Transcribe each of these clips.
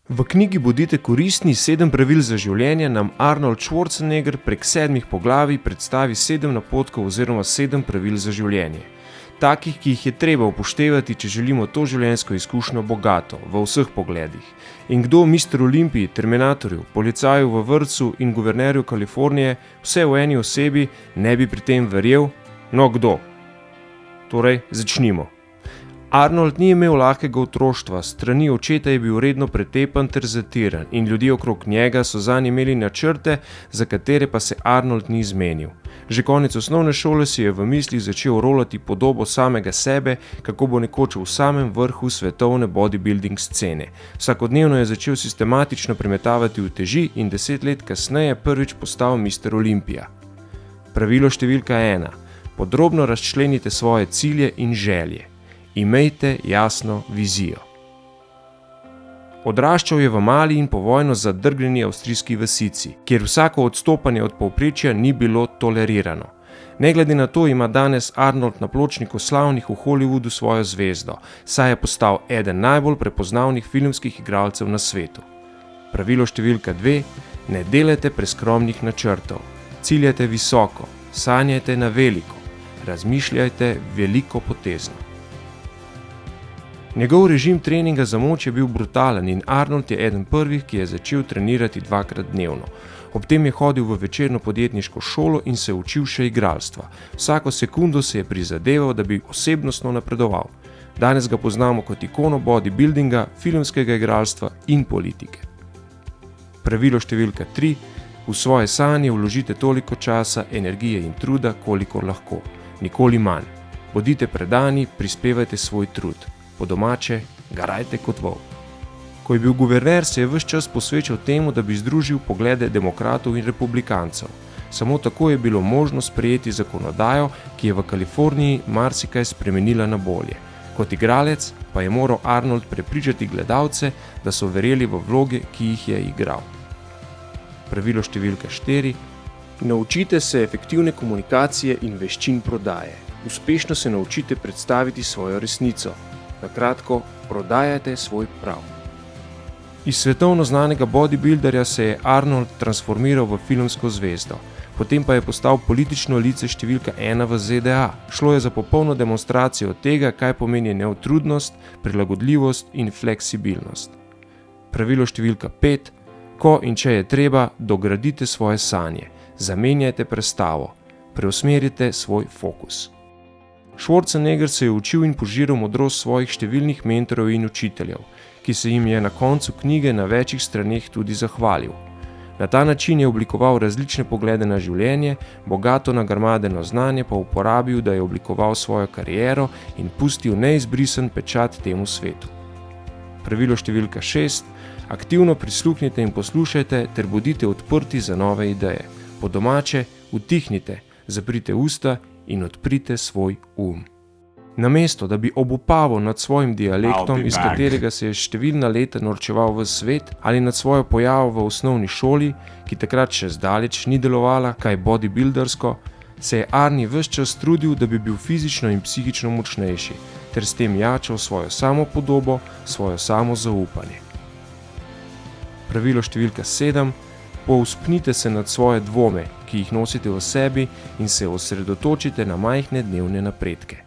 V knjigi Bodite koristni, 7 pravil za življenje nam Arnold Schwarzenegger prek 7 poglavij predstavi 7 napotkov oziroma 7 pravil za življenje. Takih, ki jih je treba upoštevati, če želimo to življenjsko izkušnjo bogato, v vseh pogledih. In kdo Mr. Olympiji, Terminatorju, policaju v vrtcu in guvernerju Kalifornije, vse v eni osebi, ne bi pri tem verjel? No, kdo? Torej, začnimo. Arnold ni imel lahkega otroštva, strani očeta je bil redno pretepan ter zatiran in ljudje okrog njega so zanj imeli načrte, za katere pa se Arnold ni zmenil. Že konec osnovne šole si je v mislih začel rolati podobo samega sebe, kako bo nekoč v samem vrhu svetovne bodybuilding scene. Vsakodnevno je začel sistematično premetavati uteži in 10 let kasneje prvič postal Mr. Olympija. Pravilo številka 1. Podrobno razčlenite svoje cilje in želje. Imejte jasno vizijo. Odraščal je v mali in povojno zadrgnjeni avstrijski vasici, kjer vsako odstopanje od povprečja ni bilo tolerirano. Ne glede na to ima danes Arnold na pločniku slavnih v Hollywoodu svojo zvezdo, saj je postal eden najbolj prepoznavnih filmskih igralcev na svetu. Pravilo številka 2. Ne delajte preskromnih načrtov. Ciljajte visoko, sanjajte na veliko, razmišljajte veliko potezno. Njegov režim treninga za moč je bil brutalen in Arnold je eden prvih, ki je začel trenirati 2-krat dnevno. Ob tem je hodil v večerno podjetniško šolo in se učil še igralstva. Vsako sekundo se je prizadeval, da bi osebnostno napredoval. Danes ga poznamo kot ikono bodybuildinga, filmskega igralstva in politike. Pravilo številka 3. V svoje sanje vložite toliko časa, energije in truda, kolikor lahko. Nikoli manj. Bodite predani, prispevajte svoj trud. Po domače, garajte kot volk. Ko je bil guverner, se je ves čas posvečal temu, da bi združil poglede demokratov in republikancev. Samo tako je bilo možno sprejeti zakonodajo, ki je v Kaliforniji marsikaj spremenila na bolje. Kot igralec pa je moral Arnold prepričati gledalce, da so verjeli v vloge, ki jih je igral. Pravilo številka 4. Naučite se efektivne komunikacije in veščin prodaje. Uspešno se naučite predstaviti svojo resnico. Na kratko, prodajajte svoj prav. Iz svetovno znanega bodybuilderja se je Arnold transformiral v filmsko zvezdo, potem pa je postal politično lice številka 1 v ZDA. Šlo je za popolno demonstracijo tega, kaj pomeni neutrudnost, prilagodljivost in fleksibilnost. Pravilo številka 5. Ko in če je treba, dogradite svoje sanje, zamenjajte prestavo, preusmerite svoj fokus. Schwarzenegger se je učil in požiral modrost svojih številnih mentorjev in učiteljev, ki se jim je na koncu knjige na večjih straneh tudi zahvalil. Na ta način je oblikoval različne poglede na življenje, bogato nagrmadeno znanje pa uporabil, da je oblikoval svojo kariero in pustil neizbrisen pečat temu svetu. Pravilo številka 6. Aktivno prisluhnite in poslušajte ter bodite odprti za nove ideje. Po domače, utihnite, zaprite usta in odprite svoj Namesto, da bi obupaval nad svojim dialektom, iz katerega se je številna leta norčeval v svet, ali nad svojo pojavo v osnovni šoli, ki takrat še zdaleč ni delovala kaj bodybuildersko, se je Arni ves čas trudil, da bi bil fizično in psihično močnejši, ter s tem jačal svojo samopodobo, svojo samozaupanje. Pravilo številka 7. Povzpnite se nad svoje dvome, ki jih nosite v sebi in se osredotočite na majhne dnevne napredke.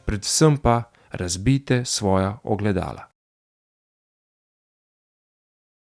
Predvsem pa razbijte svoja ogledala.